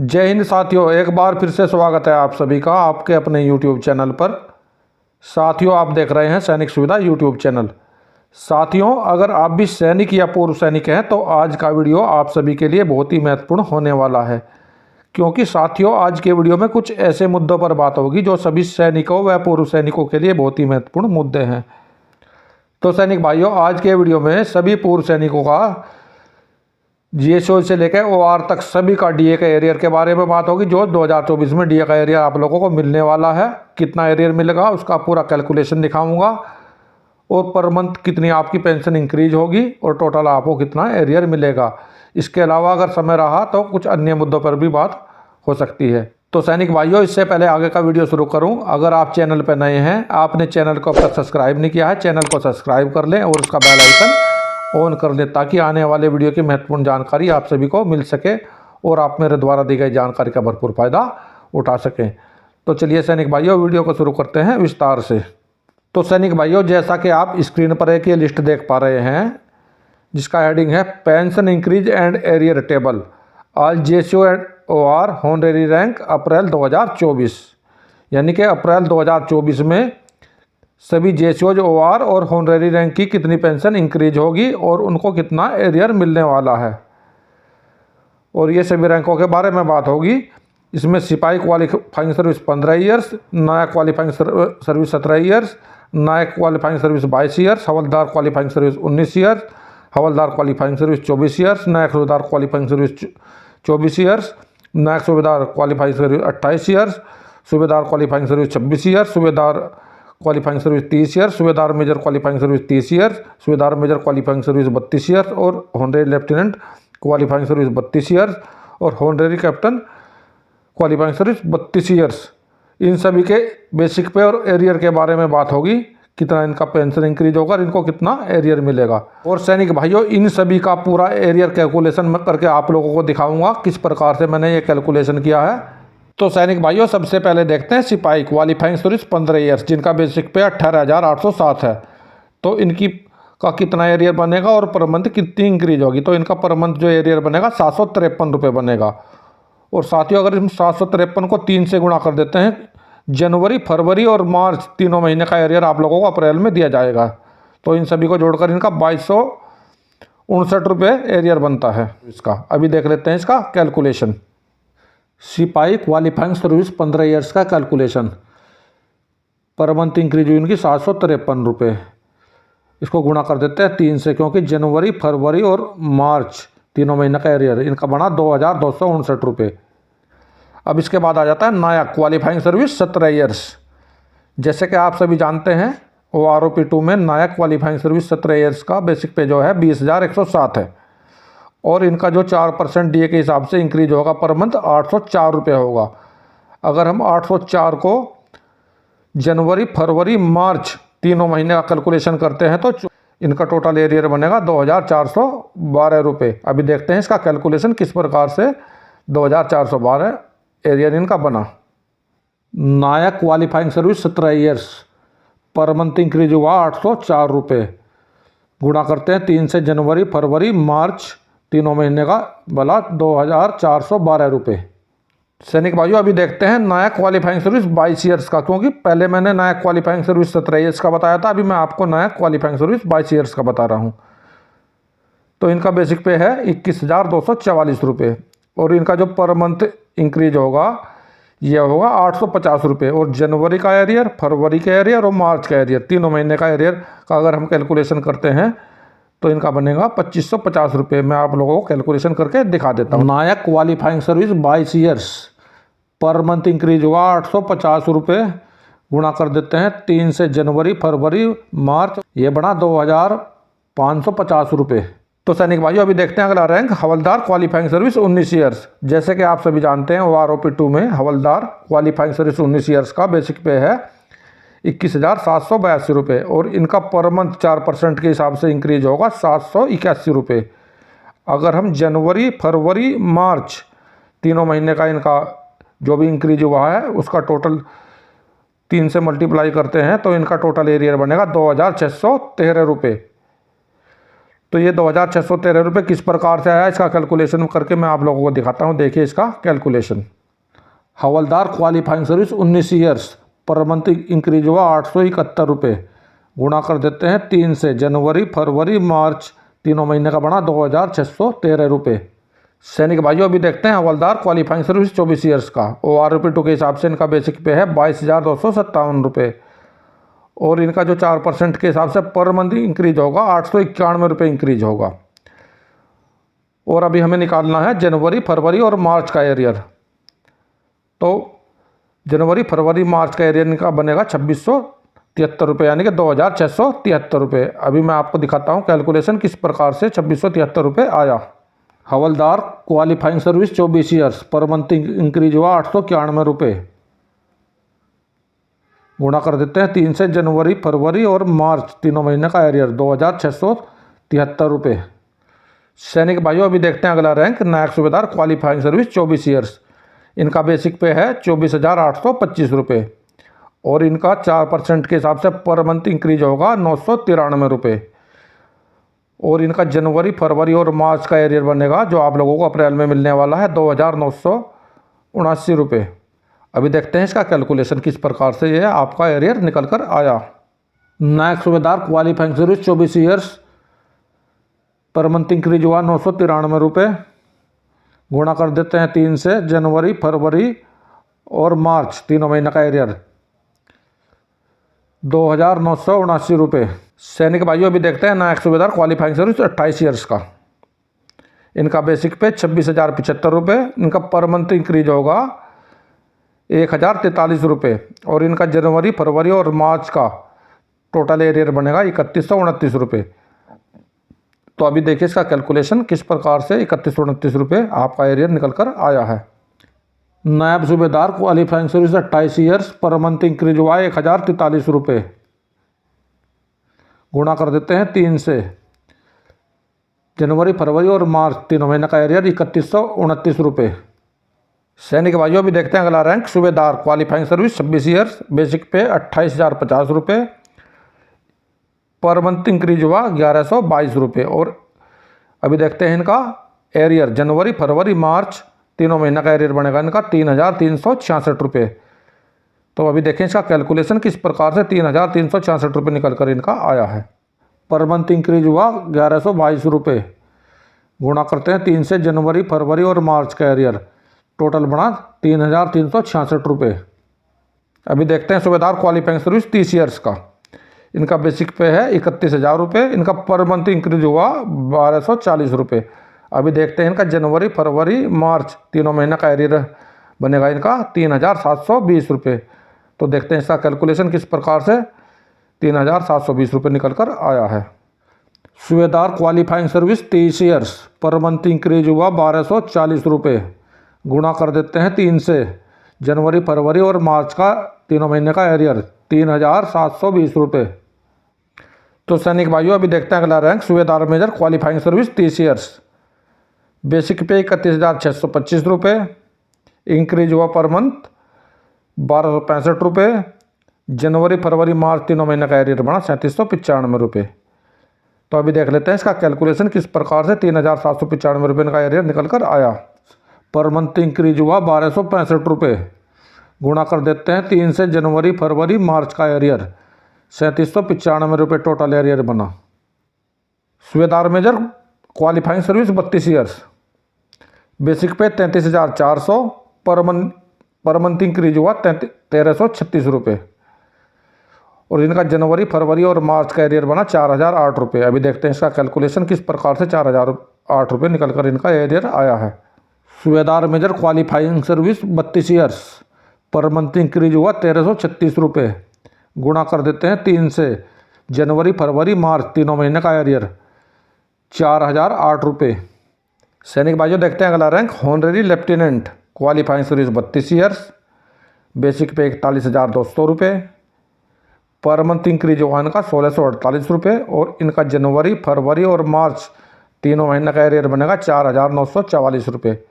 जय हिंद साथियों, एक बार फिर से स्वागत है आप सभी का आपके अपने YouTube चैनल पर। साथियों, आप देख रहे हैं सैनिक सुविधा YouTube चैनल। साथियों, अगर आप भी सैनिक या पूर्व सैनिक हैं तो आज का वीडियो आप सभी के लिए बहुत ही महत्वपूर्ण होने वाला है, क्योंकि साथियों आज के वीडियो में कुछ ऐसे मुद्दों पर बात होगी जो सभी सैनिकों व पूर्व सैनिकों के लिए बहुत ही महत्वपूर्ण मुद्दे हैं। तो सैनिक भाइयों, आज के वीडियो में सभी पूर्व सैनिकों का जीएसओ से लेकर ओआर तक सभी का डीए का एरियर के बारे में बात होगी। जो 2024 में डीए का एरियर आप लोगों को मिलने वाला है, कितना एरियर मिलेगा उसका पूरा कैलकुलेशन दिखाऊंगा, और पर मंथ कितनी आपकी पेंशन इंक्रीज होगी और टोटल आपको कितना एरियर मिलेगा। इसके अलावा अगर समय रहा तो कुछ अन्य मुद्दों पर भी बात हो सकती है। तो सैनिक भाइयों, इससे पहले आगे का वीडियो शुरू करूं, अगर आप चैनल पर नए हैं, आपने चैनल को अब तक सब्सक्राइब नहीं किया है, चैनल को सब्सक्राइब कर लें और उसका बेल आइकन ऑन कर लें, ताकि आने वाले वीडियो की महत्वपूर्ण जानकारी आप सभी को मिल सके और आप मेरे द्वारा दी गई जानकारी का भरपूर फ़ायदा उठा सकें। तो चलिए सैनिक भाइयों, वीडियो को शुरू करते हैं विस्तार से। तो सैनिक भाइयों, जैसा कि आप स्क्रीन पर एक ये लिस्ट देख पा रहे हैं, जिसका हेडिंग है pension increase and arrear table all JSO and OR honorary rank April 2024, यानी कि अप्रैल 2024 में सभी जेएसओ ओआर और होनरेरी रैंक की कितनी पेंशन इंक्रीज होगी और उनको कितना एरियर मिलने वाला है, और ये सभी रैंकों के बारे में बात होगी। इसमें सिपाही क्वालिफाइंग सर्विस 15 ईयर्स, नायक क्वालिफाइंग सर्विस 17 ईयर्स, नायक क्वालिफाइंग सर्विस 22 ईयर्स, हवलदार क्वालिफाइंग सर्विस 19 ईयर्स, हवलदार क्वालिफाइंग सर्विस 24 ईयर्स, नायक सूबेदार क्वालिफाइंग सर्विस 24 ईयर्स, नायक सूबेदार क्वालिफाइंग सर्विस 28 ईयर्स, सूबेदार क्वालिफाइंग सर्विस 26 ईयर्स, सूबेदार क्वालिफाइंग सर्विस 30 ईयर्स, सूबेदार मेजर क्वालिफाइंग सर्विस 30 ईयर्स, सूबेदार major qualifying service 32 years, और होनरेरी lieutenant qualifying service 32 years, और होनरेरी captain qualifying service 32 years. इन सभी के बेसिक पे और एरियर के बारे में बात होगी, कितना इनका पेंशन इंक्रीज होगा और इनको कितना एरियर मिलेगा। और सैनिक भाइयों, इन सभी का पूरा एरियर कैलकुलेशन करके आप लोगों को दिखाऊंगा किस प्रकार से मैंने ये कैलकुलेशन किया है। तो सैनिक भाइयों, सबसे पहले देखते हैं सिपाही क्वालिफाइंग सर्विस 15 ईयर्स, जिनका बेसिक पे 18,807 है। तो इनकी का कितना एरियर बनेगा और पर मंथ कितनी इंक्रीज होगी। तो इनका पर मंथ जो एरियर बनेगा 753 रुपये बनेगा। और साथियों, अगर हम 753 को 3 से गुणा कर देते हैं, जनवरी, फरवरी और मार्च तीनों महीने का एरियर आप लोगों को अप्रैल में दिया जाएगा। तो इन सभी को जोड़कर इनका 2259 रुपये एरियर बनता है इसका। अभी देख लेते हैं इसका कैलकुलेशन। सिपाही क्वालिफाइंग सर्विस 15 ईयर्स का कैलकुलेशन, पर मंथ इंक्रीज हुई उनकी 753 रुपये। इसको गुणा कर देते हैं 3 से, क्योंकि जनवरी, फरवरी और मार्च तीनों महीने का एरियर इनका बना 2,259 रुपये। अब इसके बाद आ जाता है नायक क्वालिफाइंग सर्विस 17 ईयर्स। जैसे कि आप सभी जानते हैं, OROP2 में नायक क्वालिफाइंग सर्विस 17 ईयर्स का बेसिक पे जो है 20,107 है, और इनका जो 4% डीए के हिसाब से इंक्रीज होगा पर मंथ 804 रुपये होगा। अगर हम 804 को जनवरी, फरवरी, मार्च तीनों महीने का कैलकुलेशन करते हैं तो इनका टोटल एरियर बनेगा 2,412 रुपये। अभी देखते हैं इसका कैलकुलेशन किस प्रकार से 2,412 एरियर इनका बना। नायक क्वालिफाइंग सर्विस 17 ईयर्स, पर मंथ इंक्रीज हुआ 804 रुपये। गुणा करते हैं 3 से, जनवरी, फरवरी, मार्च तीनों महीने का बला 2,412 रुपये। सैनिक भाइयों, अभी देखते हैं नायक क्वालिफाइंग सर्विस 22 ईयर्स का, क्योंकि पहले मैंने नायक क्वालिफाइंग सर्विस 17 ईयर्स का बताया था, अभी मैं आपको नायक क्वालिफाइंग सर्विस 22 ईयर्स का बता रहा हूं। तो इनका बेसिक पे है 21,244 रुपये, और इनका जो पर मंथ इंक्रीज होगा यह होगा 850 रुपये। और जनवरी का एरियर, फरवरी का एरियर और मार्च का एरियर तीनों महीने का एरियर का अगर हम कैलकुलेशन करते हैं तो इनका बनेगा 2,550 रुपये। मैं आप लोगों को कैलकुलेशन करके दिखा देता हूँ। नायक क्वालिफाइंग सर्विस 22 ईयर्स, पर मंथ इंक्रीज हुआ 850 रुपये। गुणा कर देते हैं 3 से, जनवरी, फरवरी, मार्च, ये बना 2,550 रुपये। तो सैनिक भाइयों, अभी देखते हैं अगला रैंक हवलदार क्वालिफाइंग सर्विस 19 ईयर्स। जैसे कि आप सभी जानते हैं, OROP2 में हवलदार क्वालिफाइंग सर्विस 19 ईयर्स का बेसिक पे है 21,782 रुपये, और इनका पर मंथ 4% के हिसाब से इंक्रीज होगा 781 रुपये। अगर हम जनवरी, फरवरी, मार्च तीनों महीने का इनका जो भी इंक्रीज हुआ है उसका टोटल 3 से मल्टीप्लाई करते हैं तो इनका टोटल एरियर बनेगा 2,613 रुपये। तो ये 2613 रुपये किस प्रकार से आया, इसका कैलकुलेशन करके मैं आप लोगों को दिखाता हूँ। देखिए इसका calculation. Havildar qualifying service 19 years पर मंथ इंक्रीज हुआ 871 रुपये, गुणा कर देते हैं 3 से, जनवरी फरवरी मार्च तीनों महीने का बना 2613 रुपये। सैनिक भाइयों अभी देखते हैं हवलदार क्वालिफाइंग सर्विस 24 ईयर्स का। ORP2 के हिसाब से इनका बेसिक पे है 22,257 रुपये, और इनका जो 4% के हिसाब से पर मंथ इंक्रीज होगा 891 रुपये इंक्रीज होगा। और अभी हमें निकालना है जनवरी फरवरी और मार्च का एरियर। तो जनवरी फरवरी मार्च का एरियर इनका बनेगा 2673 रुपये, यानी कि 2673 रुपये। अभी मैं आपको दिखाता हूँ कैलकुलेशन किस प्रकार से 2673 रुपये आया। हवलदार क्वालिफाइंग सर्विस 24 ईयर्स पर मंथ इंक्रीज हुआ 891 रुपये, गुणा कर देते हैं 3 से, जनवरी फरवरी और मार्च तीनों महीने का एरियर 2673 रुपये। सैनिक भाइयों अभी देखते हैं अगला रैंक, नायक सूबेदार क्वालिफाइंग सर्विस 24 ईयर्स। इनका बेसिक पे है 24,825 रुपये, और इनका 4% के हिसाब से पर मंथ इंक्रीज होगा 993 रुपये, और इनका जनवरी फरवरी और मार्च का एरियर बनेगा जो आप लोगों को अप्रैल में मिलने वाला है 2,979 रुपये। अभी देखते हैं इसका कैलकुलेशन किस प्रकार से ये आपका एरियर निकल कर आया। नायक सूबेदार क्वालिफाइंग सर्विस 24 ईयर्स पर मंथ इंक्रीज हुआ 993 रुपये, गुणा कर देते हैं 3 से, जनवरी फरवरी और मार्च तीनों महीने का एरियर 2,979 रुपये। सैनिक भाइयों अभी देखते हैं नायक सूबेदार क्वालिफाइंग सर्विस 28 ईयर्स का। इनका बेसिक पे 26,075 रुपये, इनका पर मंथ इंक्रीज होगा 1,043 रुपये, और इनका जनवरी फरवरी और मार्च का टोटल एरियर बनेगा 3,129 रुपये। तो अभी देखिए इसका कैलकुलेशन किस प्रकार से 3,129 रुपये आपका एरियर निकल कर आया है। नायब सूबेदार क्वालिफाइंग सर्विस 28 ईयर्स पर मंथ इंक्रीज हुआ 1,043 रुपये, गुणा कर देते हैं 3 से, जनवरी फरवरी और मार्च तीनों महीने का एरियर 3,129 रुपये। सैनिक भाइयों भी देखते हैं अगला रैंक, सूबेदार क्वालिफाइंग सर्विस 26 ईयर्स, बेसिक पे 28,050 रुपये, पर मंथ इंक्रीज हुआ 1,122 रुपये, और अभी देखते हैं इनका एरियर जनवरी फरवरी मार्च तीनों महीने का एरियर बनेगा इनका 3,366 रुपये। तो अभी देखें इसका कैलकुलेशन किस प्रकार से 3,366 रुपये निकल कर इनका आया है। पर मंथ इंक्रीज हुआ 1,122 रुपये, गुणा करते हैं 3 से, जनवरी फरवरी और मार्च का एरियर टोटल बना 3,366 रुपये। अभी देखते हैं सूबेदार क्वालिफाइंग सर्विस 30 ईयर्स का। इनका बेसिक पे है 31,000 रुपये, इनका पर मंथ इंक्रीज हुआ 1,240 रुपये। अभी देखते हैं इनका जनवरी फरवरी मार्च तीनों महीने का एरियर बनेगा इनका 3,720 रुपये। तो देखते हैं इसका कैलकुलेशन किस प्रकार से 3,720 रुपये निकल कर आया है। सूबेदार क्वालिफाइंग सर्विस 30 ईयर्स पर मंथ इंक्रीज हुआ 1,240 रुपये, गुणा कर देते हैं 3 से, जनवरी फरवरी और मार्च का तीनों महीने का एरियर 3,720 रुपये। तो सैनिक भाइयों अभी देखते हैं अगला रैंक, सूबेदार major qualifying service 30 years, basic pay 31,625 रुपये, इंक्रीज हुआ पर मंथ 1,265 रुपये, जनवरी फरवरी मार्च तीनों महीने का एरियर बना 3,795 रुपये। तो अभी देख लेते हैं इसका कैलकुलेशन किस प्रकार से 3,795 रुपये का एरियर निकल कर आया। पर मंथ इंक्रीज हुआ 1,265 रुपये, गुणा कर देते हैं 3 से, जनवरी फरवरी मार्च का एरियर 3,795 रुपये टोटल एरियर बना। सूबेदार major qualifying service 32 years, basic pay 33,400, पर मंथ इंक्रीज हुआ 1,336 रुपये, और इनका जनवरी फरवरी और मार्च का एरियर बना 4,008 रुपये। अभी देखते हैं इसका कैलकुलेशन किस प्रकार से 4,008 रुपये निकल कर इनका एरियर आया है। सूबेदार मेजर क्वालिफाइंग सर्विस 32 ईयर्स, पर मंथ इंक्रीज हुआ 1,336 रुपये, गुणा कर देते हैं 3 से, जनवरी फरवरी मार्च तीनों महीने का एरियर 4,008 रुपये। सैनिक भाइयों देखते हैं अगला rank, honorary lieutenant qualifying service 32 years, basic pay 41,200 रुपये, पर मंथ इंक्रीज हुआ इनका 1,648 रुपये, और इनका जनवरी फरवरी और मार्च तीनों महीने का एरियर बनेगा 4,944 रुपये।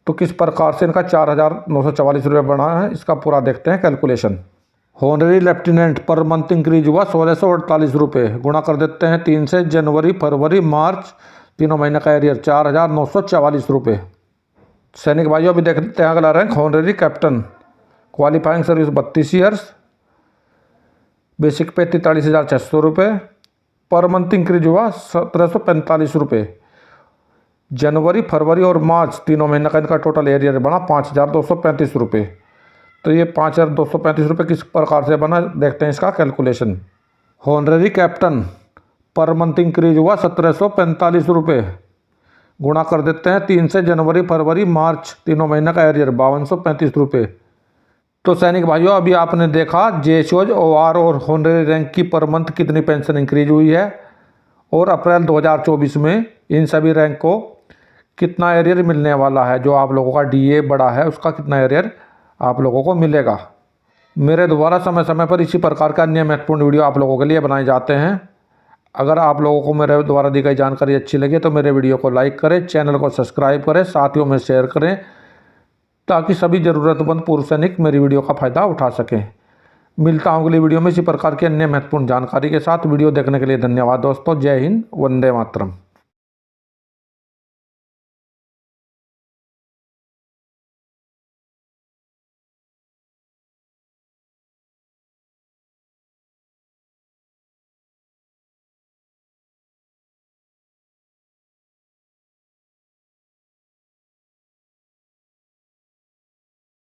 तो किस प्रकार से इनका 4,944 रुपये बना है इसका पूरा देखते हैं calculation. Honorary lieutenant per month increase हुआ 1648 रुपये, गुणा कर देते हैं 3 से। जनवरी, फरवरी, मार्च तीनों महीने का एरियर 4944 रुपये। सैनिक भाइयों अभी देख लेते हैं अगला rank honorary captain. Qualifying service 32 years, basic pay 43,600 रुपये, पर मंथ इंक्रीज हुआ 1745 रुपये। जनवरी, फरवरी और मार्च तीनों महीने का इनका टोटल एरियर बना 5235 रुपये। तो ये 5235 रुपये किस प्रकार से बना, देखते हैं इसका calculation. Honorary captain per month increase हुआ 1745 रुपये, गुणा कर देते हैं 3 से। जनवरी, फरवरी, मार्च तीनों महीने का एरियर 5235 रुपये। तो सैनिक भाइयों अभी आपने देखा जेएसओज, ओआर और होनरी रैंक की पर मंथ कितनी पेंशन इंक्रीज हुई है, और अप्रैल 2024 में इन सभी रैंक को कितना एरियर मिलने वाला है। जो आप लोगों का डीए बढ़ा है उसका कितना एरियर आप लोगों को मिलेगा। मेरे द्वारा समय समय पर इसी प्रकार का अन्य महत्वपूर्ण वीडियो आप लोगों के लिए बनाए जाते हैं। अगर आप लोगों को मेरे द्वारा दी गई जानकारी अच्छी लगे तो मेरे वीडियो को लाइक करें, चैनल को सब्सक्राइब करें, साथियों में शेयर करें, ताकि सभी ज़रूरतमंद पूर्व सैनिक मेरी वीडियो का फ़ायदा उठा सकें। मिलता हूँ अगली वीडियो में इसी प्रकार की अन्य महत्वपूर्ण जानकारी के साथ। वीडियो देखने के लिए धन्यवाद दोस्तों। जय हिंद, वंदे मातरम।